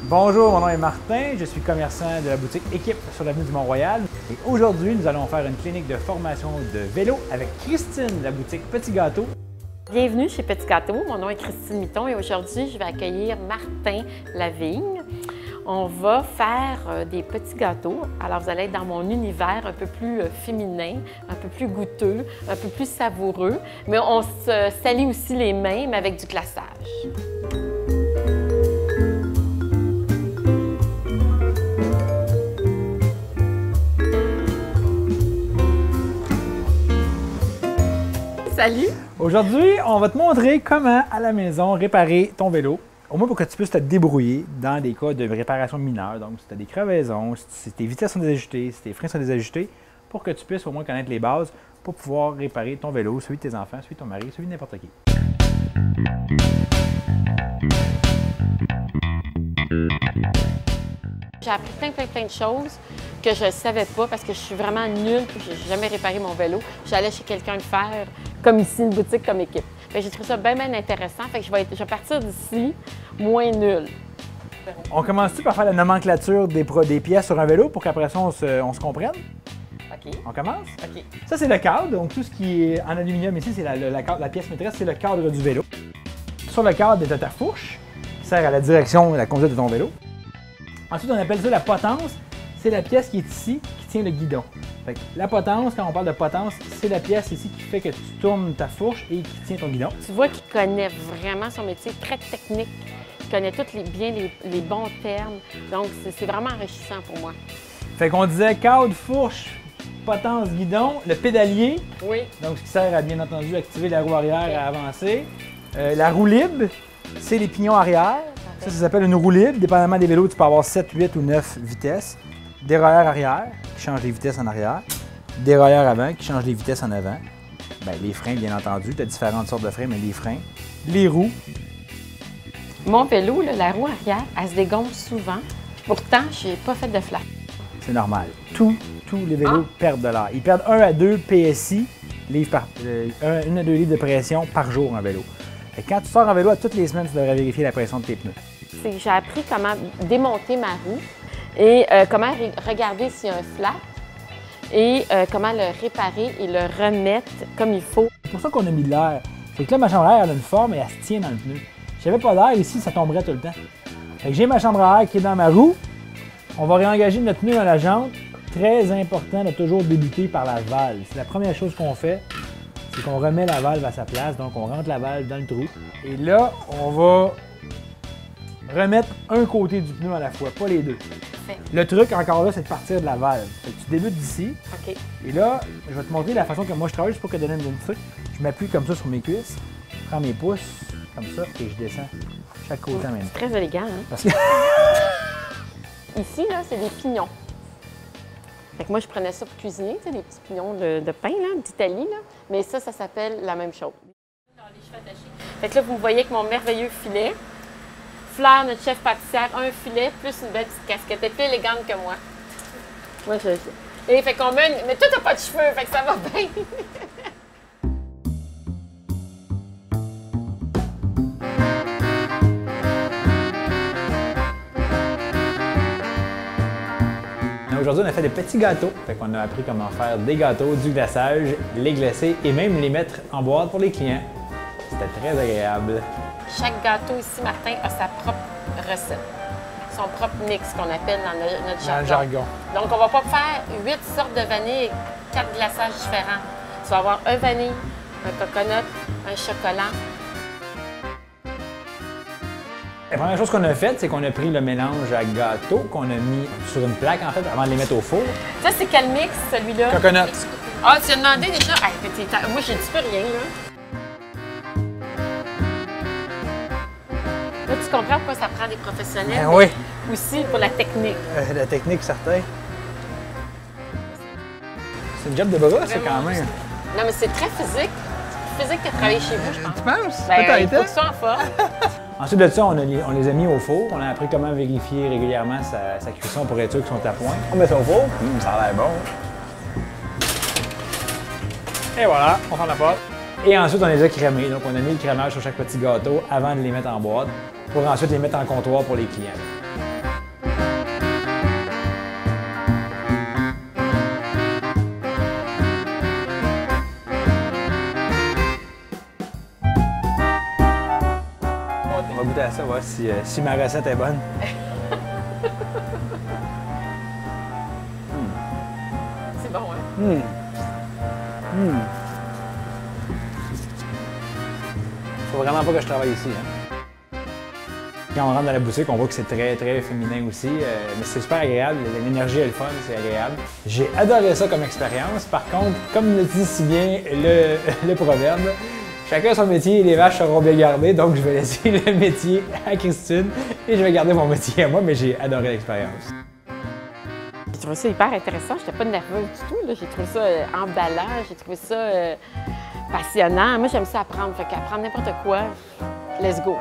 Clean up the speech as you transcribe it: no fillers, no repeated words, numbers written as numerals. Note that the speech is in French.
Bonjour, mon nom est Martin, je suis commerçant de la boutique Équipe sur l'avenue du Mont-Royal. Et aujourd'hui, nous allons faire une clinique de formation de vélo avec Christine de la boutique Petit Gâteau. Bienvenue chez Petit Gâteau, mon nom est Christine Mitton et aujourd'hui, je vais accueillir Martin Lavigne. On va faire des petits gâteaux. Alors, vous allez être dans mon univers un peu plus féminin, un peu plus goûteux, un peu plus savoureux, mais on se salit aussi les mains, mais avec du glaçage. Salut! Aujourd'hui, on va te montrer comment, à la maison, réparer ton vélo. Au moins pour que tu puisses te débrouiller dans des cas de réparation mineure. Donc, si tu as des crevaisons, si tes vitesses sont désajustées, si tes freins sont désajustés, pour que tu puisses au moins connaître les bases pour pouvoir réparer ton vélo, celui de tes enfants, celui de ton mari, celui de n'importe qui. J'ai appris plein de choses que je ne savais pas parce que je suis vraiment nulle et je n'ai jamais réparé mon vélo. J'allais chez quelqu'un le faire, comme ici, une boutique comme Équipe. J'ai trouvé ça bien intéressant. Fait que je vais partir d'ici moins nulle. On commence-tu par faire la nomenclature des pièces sur un vélo pour qu'après ça, on se comprenne? OK. On commence? OK. Ça, c'est le cadre. Donc, tout ce qui est en aluminium ici, c'est la pièce maîtresse, c'est le cadre du vélo. Sur le cadre, tu as ta fourche qui sert à la direction et la conduite de ton vélo. Ensuite, on appelle ça la potence. C'est la pièce qui est ici, qui tient le guidon. Fait que la potence, quand on parle de potence, c'est la pièce ici qui fait que tu tournes ta fourche et qui tient ton guidon. Tu vois qu'il connaît vraiment son métier, très technique. Il connaît bien les bons termes. Donc, c'est vraiment enrichissant pour moi. Fait qu'on disait cadre, fourche, potence, guidon, le pédalier. Oui. Donc, ce qui sert à, bien entendu, activer la roue arrière et à avancer. La roue libre, c'est les pignons arrière. Ça s'appelle une roue libre. Dépendamment des vélos, tu peux avoir 7, 8 ou 9 vitesses. Dérailleur arrière, qui change les vitesses en arrière. Dérailleur avant, qui change les vitesses en avant. Bien, les freins, bien entendu. Tu as différentes sortes de freins, mais les freins. Les roues. Mon vélo, là, la roue arrière, elle se dégonfle souvent. Pourtant, je n'ai pas fait de flash. C'est normal. Tous les vélos perdent de l'air. Ils perdent 1 à 2 PSI, 1 à 2 livres de pression par jour en vélo. Et quand tu sors en vélo, à toutes les semaines, tu devrais vérifier la pression de tes pneus. J'ai appris comment démonter ma roue et comment regarder s'il y a un flap et comment le réparer et le remettre comme il faut. C'est pour ça qu'on a mis de l'air. C'est que là, ma chambre à air, elle a une forme et elle se tient dans le pneu. Si j'avais pas d'air ici, ça tomberait tout le temps. Fait que j'ai ma chambre à air qui est dans ma roue. On va réengager notre pneu dans la jante. Très important de toujours débuter par la valve. C'est la première chose qu'on fait, c'est qu'on remet la valve à sa place. Donc, on rentre la valve dans le trou. Et là, on va remettre un côté du pneu à la fois, pas les deux. Parfait. Le truc, encore là, c'est de partir de la valve. Fait que tu débutes d'ici. OK. Et là, je vais te montrer la façon que moi je travaille, juste pour que te donner une truc. Je m'appuie comme ça sur mes cuisses, je prends mes pouces, comme ça, et je descends chaque côté en même temps. C'est très élégant, hein? Parce que... Ici, là, c'est des pignons. Fait que moi, je prenais ça pour cuisiner, tu sais, des petits pignons de pain, là, d'Italie, là. Mais ça s'appelle la même chose. Fait que là, vous voyez avec mon merveilleux filet. Fleur, notre chef pâtissière, un filet, plus une belle petite casquette. Elle est plus élégante que moi. Moi, je... Et fait qu'on met une... Mais toi, t'as pas de cheveux, fait que ça va bien. Aujourd'hui, on a fait des petits gâteaux. Fait qu'on a appris comment faire des gâteaux, du glaçage, les glacer et même les mettre en boîte pour les clients. C'était très agréable. Chaque gâteau ici, Martin, a sa propre recette. Son propre mix qu'on appelle dans notre jargon. Donc, on va pas faire 8 sortes de vanille et 4 glaçages différents. Tu vas avoir un vanille, un coconut, un chocolat. La première chose qu'on a faite, c'est qu'on a pris le mélange à gâteau qu'on a mis sur une plaque, en fait, avant de les mettre au four. Ça, c'est quel mix, celui-là? Coconut. Ah, tu as demandé déjà? Hey, moi, j'ai dit plus rien, là. Là, tu comprends pourquoi ça prend des professionnels? Ben oui. Aussi pour la technique. La technique, certain. C'est une job de bras, ça, quand même. Non, mais c'est très physique. C'est physique que de travailler chez vous, je pense. Tu penses? Ben, il faut que tu sois en forme. Ensuite de ça, on les a mis au four. On a appris comment vérifier régulièrement sa cuisson pour être sûr qu'ils sont à point. On met ça au four. Ça a l'air bon. Et voilà, on ferme la porte. Et ensuite, on les a crémés. Donc, on a mis le crémage sur chaque petit gâteau avant de les mettre en boîte pour ensuite les mettre en comptoir pour les clients. voir si ma recette est bonne. C'est bon, hein? Faut vraiment pas que je travaille ici. Hein? Quand on rentre dans la boutique, on voit que c'est très, très féminin aussi. Mais c'est super agréable. L'énergie est le fun, c'est agréable. J'ai adoré ça comme expérience. Par contre, comme le dit si bien le proverbe, chacun son métier et les vaches seront bien gardées. Donc, je vais laisser le métier à Christine et je vais garder mon métier à moi. Mais j'ai adoré l'expérience. J'ai trouvé ça hyper intéressant. J'étais pas nerveuse du tout. J'ai trouvé ça emballant. J'ai trouvé ça passionnant. Moi, j'aime ça apprendre. Fait qu'apprendre n'importe quoi, let's go.